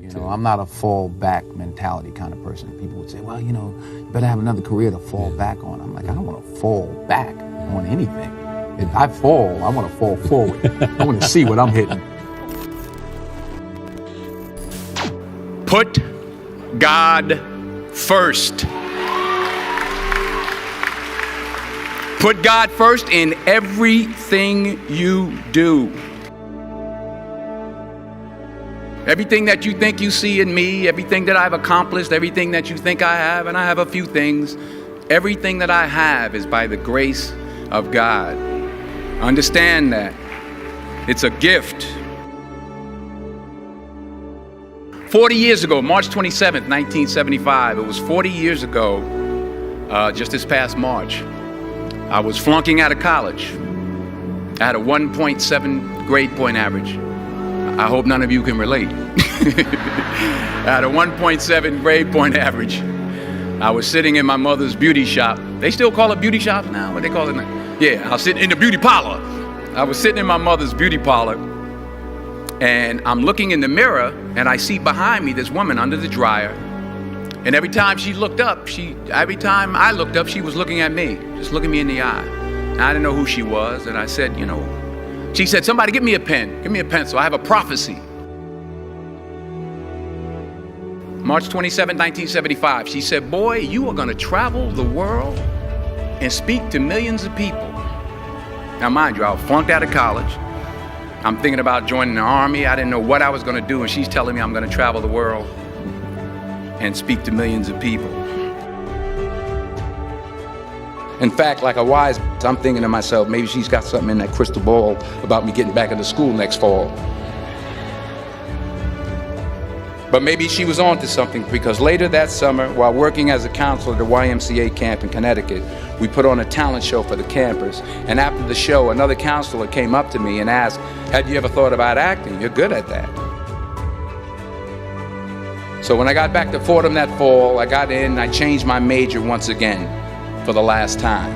You know, I'm not a fall back mentality kind of person. People would say, well, you know, you better have another career to fall back on. I'm like, I don't want to fall back on anything. If I fall, I want to fall forward. I want to see what I'm hitting. Put God first. Put God first in everything you do. Everything that you think you see in me, everything that I've accomplished, everything that you think I have, and I have a few things, everything that I have is by the grace of God. Understand that. It's a gift. 40 years ago, March 27th, 1975, it was 40 years ago, just this past March, I was flunking out of college. I had a 1.7 grade point average. I hope none of you can relate. I had a 1.7 grade point average. I was sitting in my mother's beauty shop. They still call it beauty shops now? What they call it now? Yeah, I was sitting in the beauty parlor. I was sitting in my mother's beauty parlor, and I'm looking in the mirror, and I see behind me this woman under the dryer. And every time she looked up, every time I looked up, she was looking at me, just looking me in the eye. And I didn't know who she was, and I said, you know, she said, somebody give me a pen, give me a pencil, I have a prophecy. March 27, 1975, she said, boy, you are gonna travel the world and speak to millions of people. Now mind you, I was flunked out of college. I'm thinking about joining the army. I didn't know what I was gonna do, and she's telling me I'm gonna travel the world and speak to millions of people. In fact, like a wise, I'm thinking to myself, maybe she's got something in that crystal ball about me getting back into school next fall. But maybe she was on to something, because later that summer, while working as a counselor at the YMCA camp in Connecticut, we put on a talent show for the campers. And after the show, another counselor came up to me and asked, had you ever thought about acting? You're good at that. So when I got back to Fordham that fall, I got in and I changed my major once again for the last time.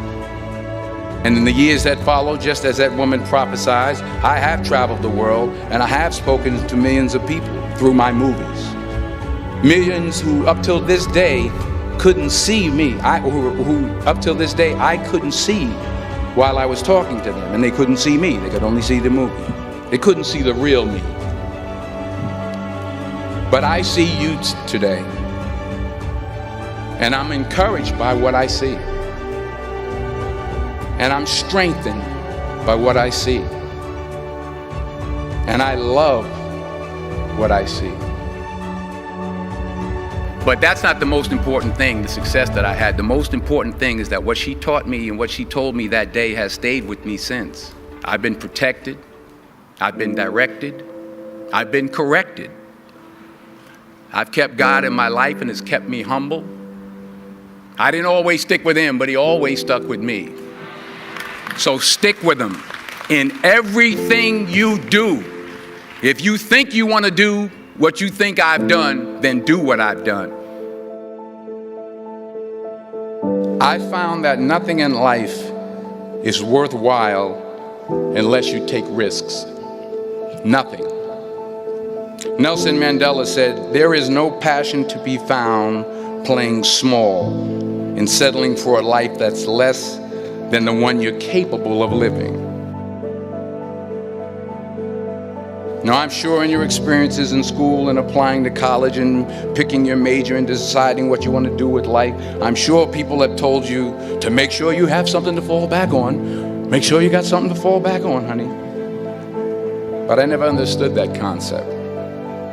And in the years that followed, just as that woman prophesied, I have traveled the world and I have spoken to millions of people through my movies. Millions who up till this day couldn't see me, who up till this day I couldn't see while I was talking to them, and they couldn't see me, they could only see the movie. They couldn't see the real me. But I see you today, and I'm encouraged by what I see. And I'm strengthened by what I see. And I love what I see. But that's not the most important thing, the success that I had. The most important thing is that what she taught me and what she told me that day has stayed with me since. I've been protected, I've been directed, I've been corrected. I've kept God in my life and it's kept me humble. I didn't always stick with him, but he always stuck with me. So stick with him in everything you do. If you think you want to do what you think I've done, then do what I've done. I found that nothing in life is worthwhile unless you take risks. Nothing. Nelson Mandela said, there is no passion to be found playing small and settling for a life that's less than the one you're capable of living. Now, I'm sure in your experiences in school and applying to college and picking your major and deciding what you want to do with life, I'm sure people have told you to make sure you have something to fall back on. Make sure you got something to fall back on, honey. But I never understood that concept,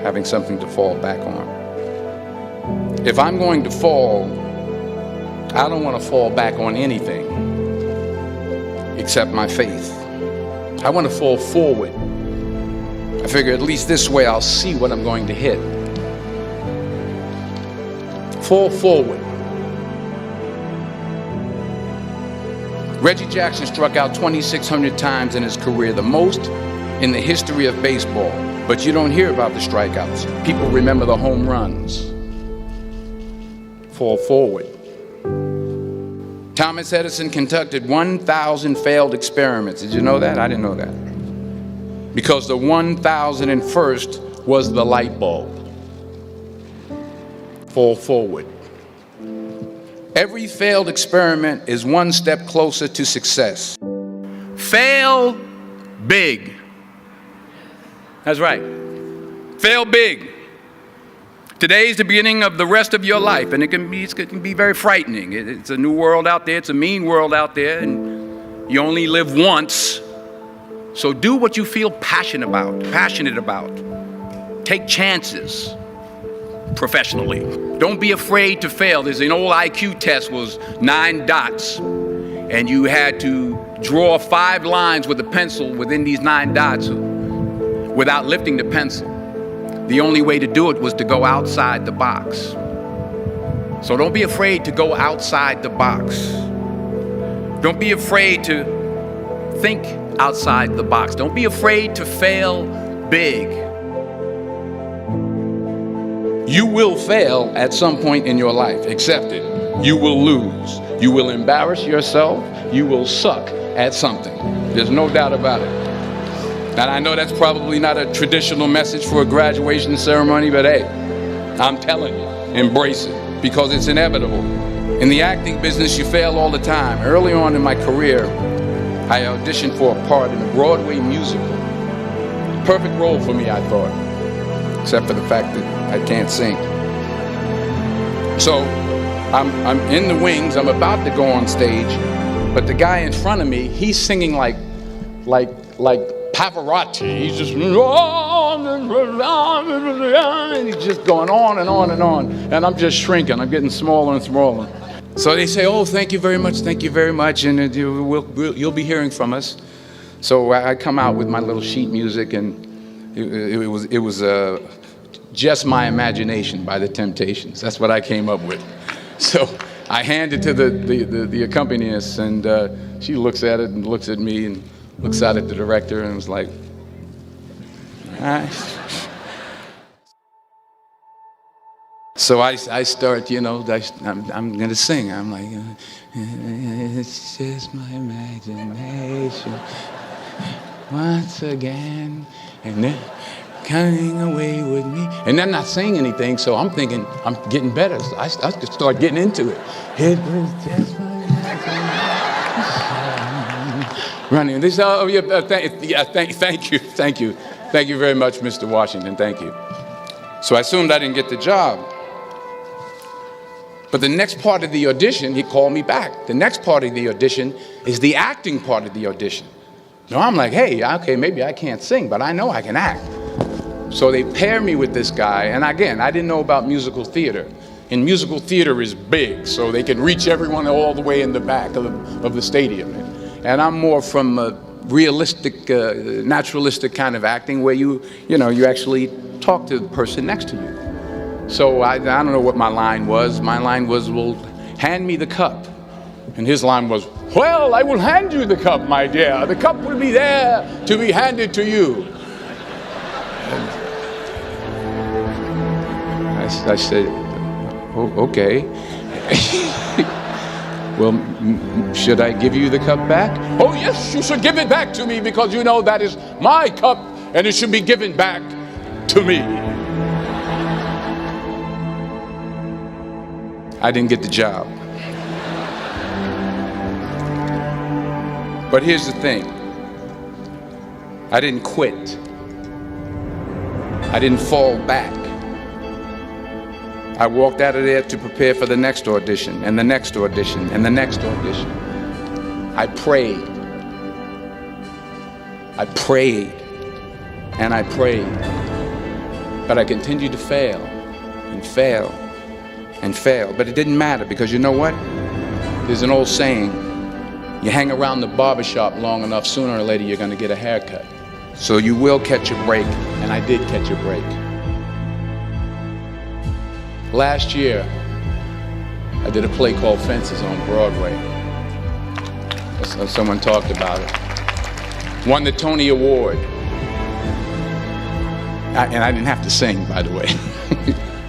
having something to fall back on. If I'm going to fall, I don't want to fall back on anything except my faith. I want to fall forward. I figure at least this way I'll see what I'm going to hit. Fall forward. Reggie Jackson struck out 2,600 times in his career, the most in the history of baseball. But you don't hear about the strikeouts. People remember the home runs. Fall forward. Thomas Edison conducted 1,000 failed experiments. Did you know that? I didn't know that. Because the 1,001st was the light bulb. fall forward. Every failed experiment is one step closer to success. Fail big. That's right. Fail big. Today is the beginning of the rest of your life, and it can be very frightening. It's a new world out there. It's a mean world out there, and you only live once. So do what you feel passionate about. Take chances professionally. Don't be afraid to fail. There's an old IQ test, was 9 dots, and you had to draw 5 lines with a pencil within these 9 dots without lifting the pencil. The only way to do it was to go outside the box. So don't be afraid to go outside the box. Don't be afraid to think outside the box. Don't be afraid to fail big. You will fail at some point in your life. Accept it. You will lose. You will embarrass yourself. You will suck at something. There's no doubt about it. And I know that's probably not a traditional message for a graduation ceremony, but hey, I'm telling you, embrace it, because it's inevitable. In the acting business, you fail all the time. Early on in my career, I auditioned for a part in a Broadway musical. Perfect role for me, I thought, except for the fact that I can't sing. So I'm in the wings, I'm about to go on stage, but the guy in front of me, he's singing like Pavarotti. He's just, and he's just going on and on and on. And I'm just shrinking. I'm getting smaller and smaller. So they say, oh, thank you very much, and you'll be hearing from us. So I come out with my little sheet music, and it was Just My Imagination by The Temptations. That's what I came up with. So I hand it to the accompanist, and she looks at it and looks at me and looks out at the director and was like, all right. So I start, I'm going to sing. I'm like, it's just my imagination once again, and then coming away with me. And I'm not saying anything, so I'm thinking I'm getting better. So I just start getting into it. It was just my imagination. Running. This, thank you very much, Mr. Washington. Thank you. So I assumed I didn't get the job. But the next part of the audition, he called me back. The next part of the audition is the acting part of the audition. Now I'm like, hey, okay, maybe I can't sing, but I know I can act. So they pair me with this guy, and again, I didn't know about musical theater. And musical theater is big, so they can reach everyone all the way in the back of the stadium. And I'm more from a realistic, naturalistic kind of acting where you actually talk to the person next to you. So I don't know what my line was. My line was, well, hand me the cup. And his line was, well, I will hand you the cup, my dear. The cup will be there to be handed to you. And I said, oh, okay. Well, should I give you the cup back? Oh, yes, you should give it back to me, because you know that is my cup and it should be given back to me. I didn't get the job. But here's the thing. I didn't quit. I didn't fall back. I walked out of there to prepare for the next audition, and the next audition, and the next audition. I prayed. I prayed, and I prayed. But I continued to fail, and fail, and fail. But it didn't matter, because you know what? There's an old saying, you hang around the barbershop long enough, sooner or later you're going to get a haircut. So you will catch a break, and I did catch a break. Last year, I did a play called Fences on Broadway. Someone talked about it. Won the Tony Award. And I didn't have to sing, by the way.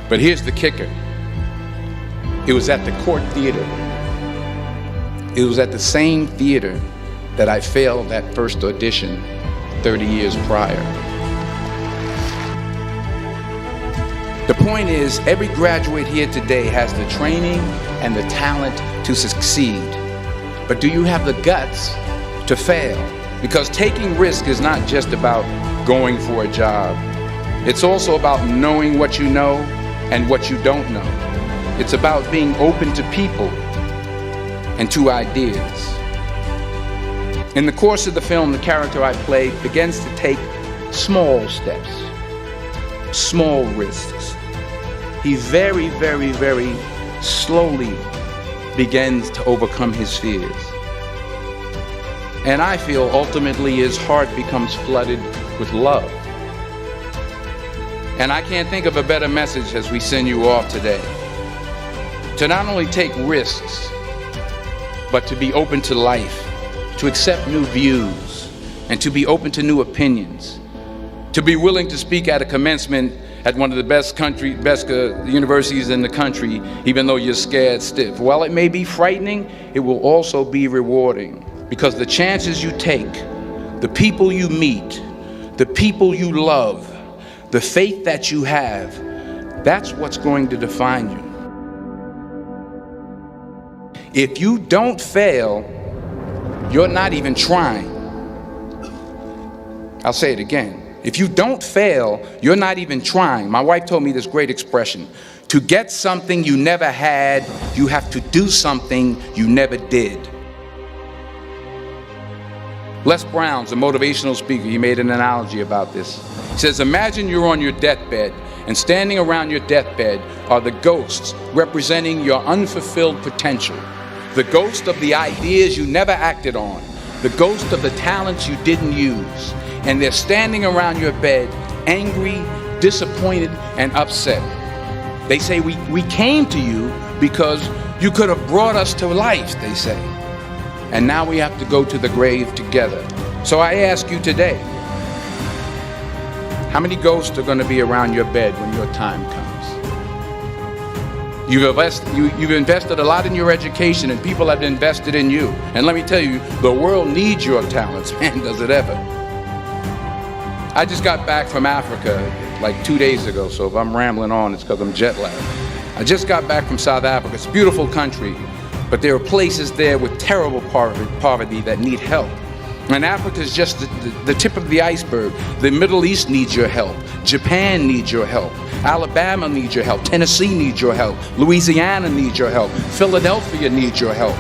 But here's the kicker. It was at the Court Theater. It was at the same theater that I failed that first audition 30 years prior. The point is, every graduate here today has the training and the talent to succeed. But do you have the guts to fail? Because taking risk is not just about going for a job. It's also about knowing what you know and what you don't know. It's about being open to people and to ideas. In the course of the film, the character I play begins to take small steps, small risks. He very, very, very slowly begins to overcome his fears. And I feel ultimately his heart becomes flooded with love. And I can't think of a better message as we send you off today. To not only take risks, but to be open to life, to accept new views, and to be open to new opinions, to be willing to speak at a commencement at one of the best universities in the country, even though you're scared stiff. While it may be frightening, it will also be rewarding, because the chances you take, the people you meet, the people you love, the faith that you have, that's what's going to define you. If you don't fail, you're not even trying. I'll say it again. If you don't fail, you're not even trying. My wife told me this great expression: to get something you never had, you have to do something you never did. Les Brown's a motivational speaker. He made an analogy about this. He says, imagine you're on your deathbed, and standing around your deathbed are the ghosts representing your unfulfilled potential. The ghost of the ideas you never acted on, the ghost of the talents you didn't use. And they're standing around your bed, angry, disappointed, and upset. They say, we came to you because you could have brought us to life, they say. And now we have to go to the grave together. So I ask you today, how many ghosts are going to be around your bed when your time comes? You've invested a lot in your education, and people have invested in you. And let me tell you, the world needs your talents, man, does it ever. I just got back from Africa like 2 days ago, so if I'm rambling on, it's because I'm jet lagged. I just got back from South Africa. It's a beautiful country, but there are places there with terrible poverty that need help. And Africa is just the tip of the iceberg. The Middle East needs your help. Japan needs your help. Alabama needs your help. Tennessee needs your help. Louisiana needs your help. Philadelphia needs your help.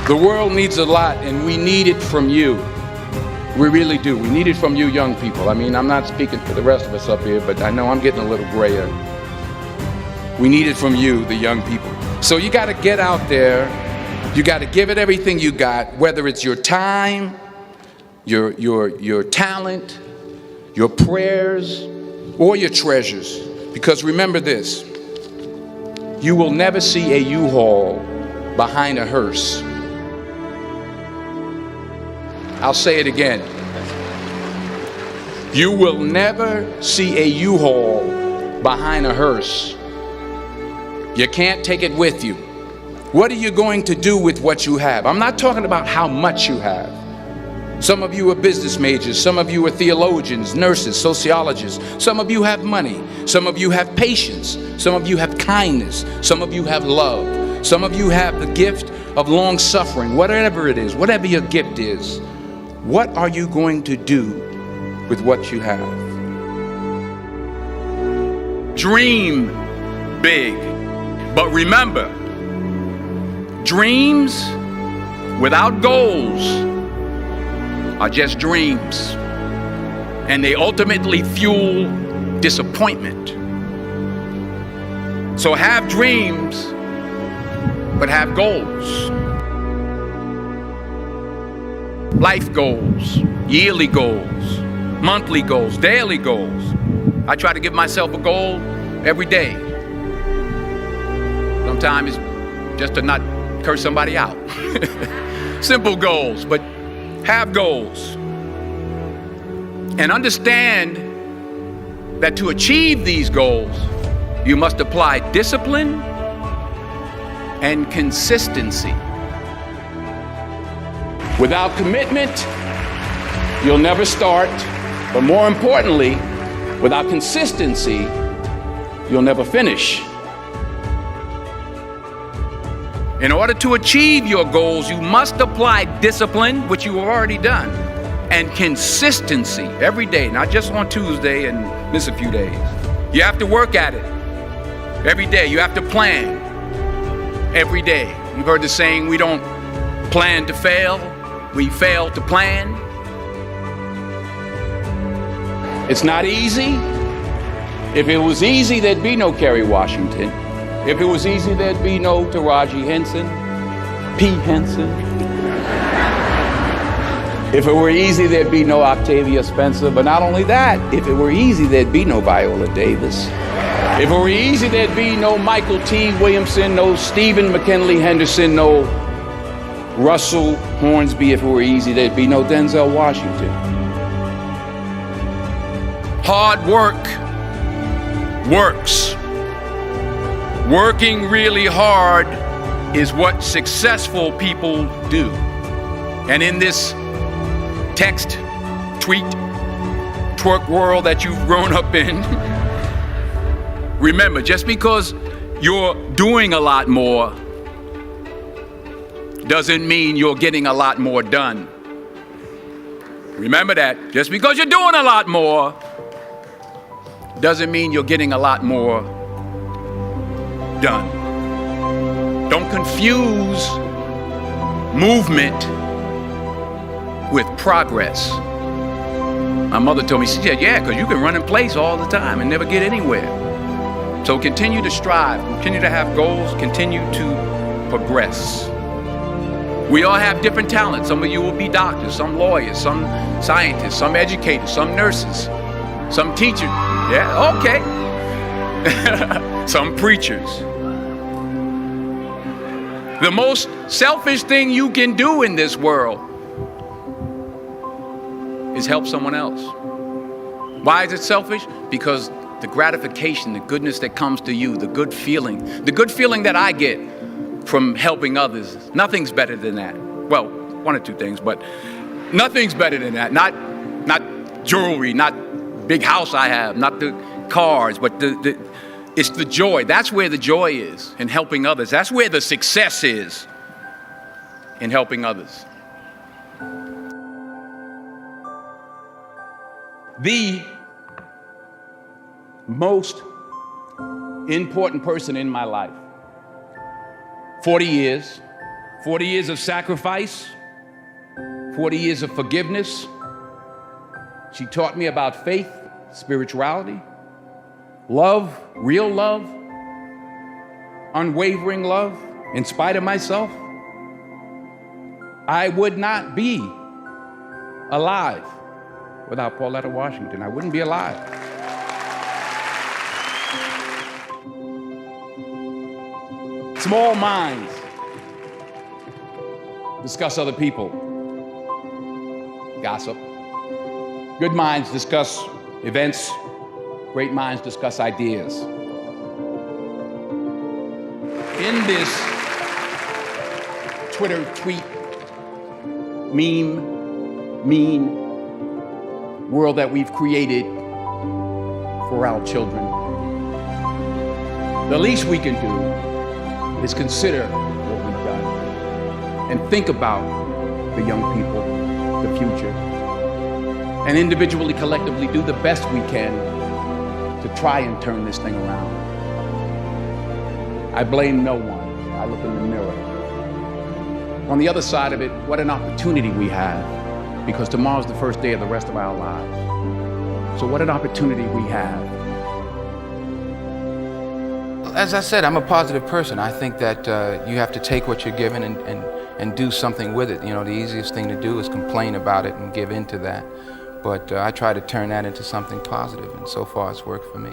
The world needs a lot, and we need it from you. We really do. We need it from you young people. I mean, I'm not speaking for the rest of us up here, but I know I'm getting a little grayer. We need it from you, the young people. So you got to get out there. You got to give it everything you got, whether it's your time, your talent, your prayers, or your treasures. Because remember this, you will never see a U-Haul behind a hearse. I'll say it again. You will never see a U-Haul behind a hearse. You can't take it with you. What are you going to do with what you have? I'm not talking about how much you have. Some of you are business majors. Some of you are theologians, nurses, sociologists. Some of you have money. Some of you have patience. Some of you have kindness. Some of you have love. Some of you have the gift of long suffering. Whatever it is, whatever your gift is, what are you going to do with what you have? Dream big. But remember, dreams without goals are just dreams, and they ultimately fuel disappointment. So have dreams, but have goals. Life goals, yearly goals, monthly goals, daily goals. I try to give myself a goal every day. Sometimes it's just to not curse somebody out. Simple goals, but have goals. And understand that to achieve these goals, you must apply discipline and consistency. Without commitment, you'll never start. But more importantly, Without consistency, you'll never finish. In order to achieve your goals, you must apply discipline, which you have already done, and consistency every day, not just on Tuesday and miss a few days. You have to work at it every day. You have to plan every day. You've heard the saying, we don't plan to fail, we fail to plan. It's not easy. If it was easy, there'd be no Kerry Washington. If it was easy, there'd be no Taraji Henson, P. Henson. If it were easy, there'd be no Octavia Spencer. But not only that, if it were easy, there'd be no Viola Davis. If it were easy, there'd be no Michael T. Williamson, no Stephen McKinley Henderson, no Russell Hornsby. If it were easy, there'd be no Denzel Washington. Hard work works. Working really hard is what successful people do. And in this text, tweet, twerk world that you've grown up in, remember, just because you're doing a lot more doesn't mean you're getting a lot more done. Remember that. Just because you're doing a lot more doesn't mean you're getting a lot more done. Don't confuse movement with progress. My mother told me, she said, yeah, because you can run in place all the time and never get anywhere. So continue to strive, continue to have goals, continue to progress. We all have different talents. Some of you will be doctors, some lawyers, some scientists, some educators, some nurses, some teachers. Yeah, okay. Some preachers. The most selfish thing you can do in this world is help someone else. Why is it selfish? Because the gratification, the goodness that comes to you, the good feeling that I get from helping others, nothing's better than that. Well, one or two things, but nothing's better than that. Not jewelry, not big house I have, not the cars, but it's the joy. That's where the joy is, in helping others. That's where the success is, in helping others. The most important person in my life, 40 years of sacrifice, 40 years of forgiveness. She taught me about faith, spirituality, love, real love, unwavering love, in spite of myself. I would not be alive without Pauletta Washington. I wouldn't be alive. Small minds discuss other people, gossip. Good minds discuss events. Great minds discuss ideas. In this Twitter tweet, mean world that we've created for our children, the least we can do is consider what we've done and think about the young people, the future, and individually, collectively do the best we can to try and turn this thing around. I blame no one. I look in the mirror. On the other side of it, what an opportunity we have, because tomorrow's the first day of the rest of our lives. So what an opportunity we have. As I said, I'm a positive person. I think that you have to take what you're given and do something with it. You know, the easiest thing to do is complain about it and give in to that. But I try to turn that into something positive, and so far it's worked for me.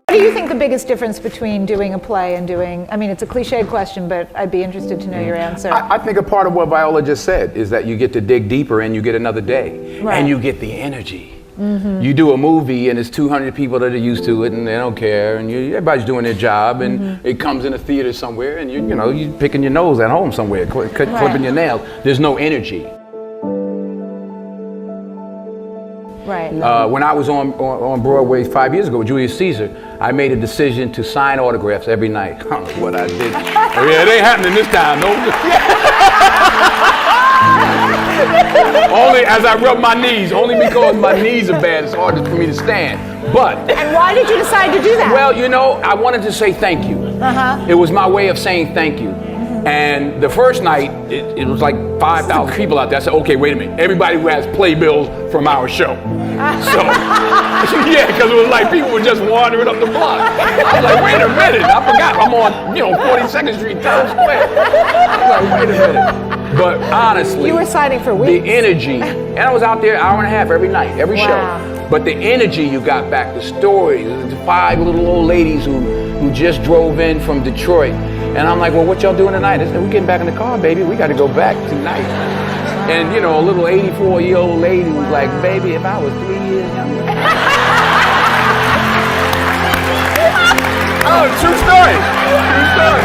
What do you think the biggest difference between doing a play and doing, I mean, it's a cliched question, but I'd be interested to know your answer. I think a part of what Viola just said is that you get to dig deeper and you get another day. Right. And you get the energy. Mm-hmm. You do a movie and it's 200 people that are used to it and they don't care, and everybody's doing their job, and it comes in a theater somewhere, and you're picking your nose at home somewhere, clipping your nails. There's no energy. Right. When I was on Broadway 5 years ago with Julius Caesar, I made a decision to sign autographs every night. I don't know what I did. Oh, yeah, it ain't happening this time. No. Only as I rub my knees, only because my knees are bad. It's hard for me to stand. But. And why did you decide to do that? Well, you know, I wanted to say thank you. It was my way of saying thank you. And the first night, it was like 5,000 people out there. I said, okay, wait a minute. Everybody who has playbills from our show. So, yeah, because it was like people were just wandering up the block. I was like, wait a minute. I forgot I'm on, 42nd Street, Times Square. I was like, wait a minute. But honestly, you were signing for weeks. The energy, and I was out there an hour and a half every night, every show. But the energy you got back, the stories, the 5 little old ladies who just drove in from Detroit. And I'm like, well, what y'all doing tonight? They said, we're getting back in the car, baby. We got to go back tonight. And, a little 84-year-old lady was like, baby, if I was 3 years younger. Oh, true story. True story.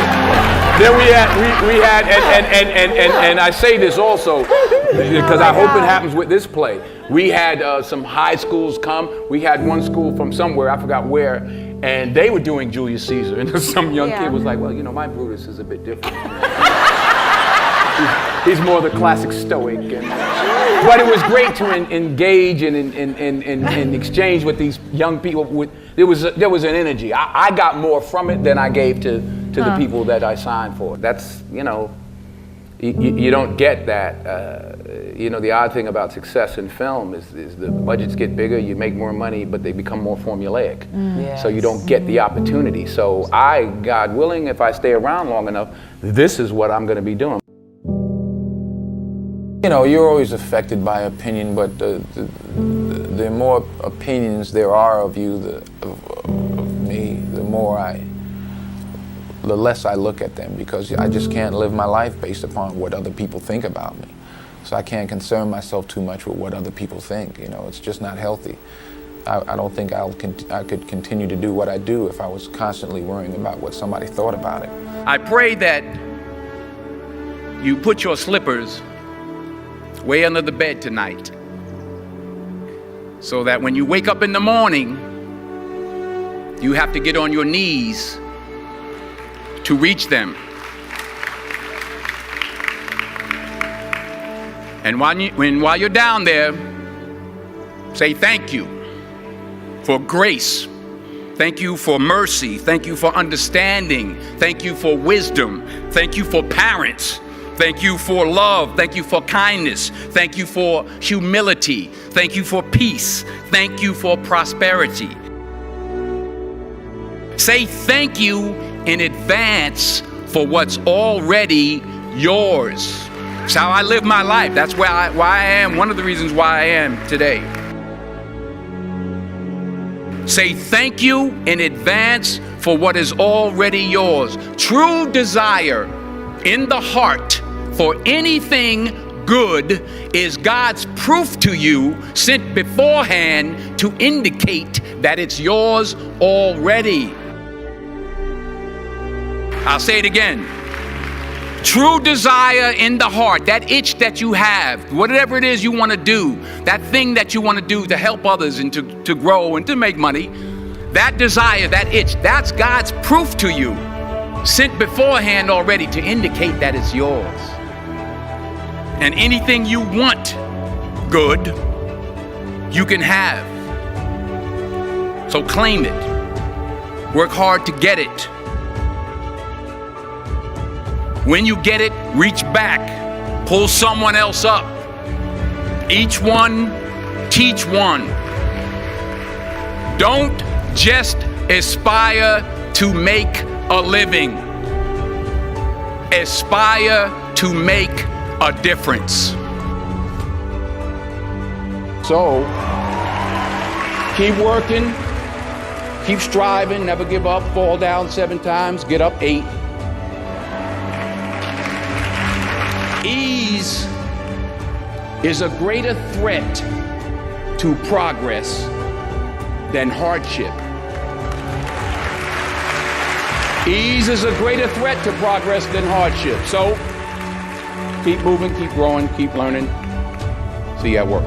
Then we had, and I say this also, because I hope it happens with this play. We had some high schools come. We had one school from somewhere, I forgot where, and they were doing Julius Caesar. And some young kid was like, well, my Brutus is a bit different. He's more the classic stoic. But it was great to engage and exchange with these young people. There was an energy. I got more from it than I gave to the people that I signed for. That's, you don't get that. The odd thing about success in film is the budgets get bigger, you make more money, but they become more formulaic. So you don't get the opportunity. So God willing, if I stay around long enough, this is what I'm going to be doing. You're always affected by opinion, but the more opinions there are of you, of me, the less I look at them, because I just can't live my life based upon what other people think about me. So I can't concern myself too much with what other people think. It's just not healthy. I don't think I could continue to do what I do if I was constantly worrying about what somebody thought about it. I pray that you put your slippers way under the bed tonight, so that when you wake up in the morning, you have to get on your knees to reach them. And while you're down there, say thank you for grace. Thank you for mercy. Thank you for understanding. Thank you for wisdom. Thank you for parents. Thank you for love. Thank you for kindness. Thank you for humility. Thank you for peace. Thank you for prosperity. Say thank you in advance for what's already yours. It's how I live my life. That's why I am, one of the reasons why I am today. Say thank you in advance for what is already yours. True desire in the heart for anything good is God's proof to you, sent beforehand to indicate that it's yours already. I'll say it again. True desire in the heart, that itch that you have, whatever it is you want to do, that thing that you want to do to help others and to grow and to make money, that desire, that itch, that's God's proof to you, sent beforehand already to indicate that it's yours. And anything you want good, you can have. So claim it. Work hard to get it. When you get it, reach back, pull someone else up. Each one, teach one. Don't just aspire to make a living. Aspire to make a difference. So, keep working, keep striving, never give up, fall down 7 times, get up 8. Ease is a greater threat to progress than hardship. Ease is a greater threat to progress than hardship. So keep moving, keep growing, keep learning. See you at work.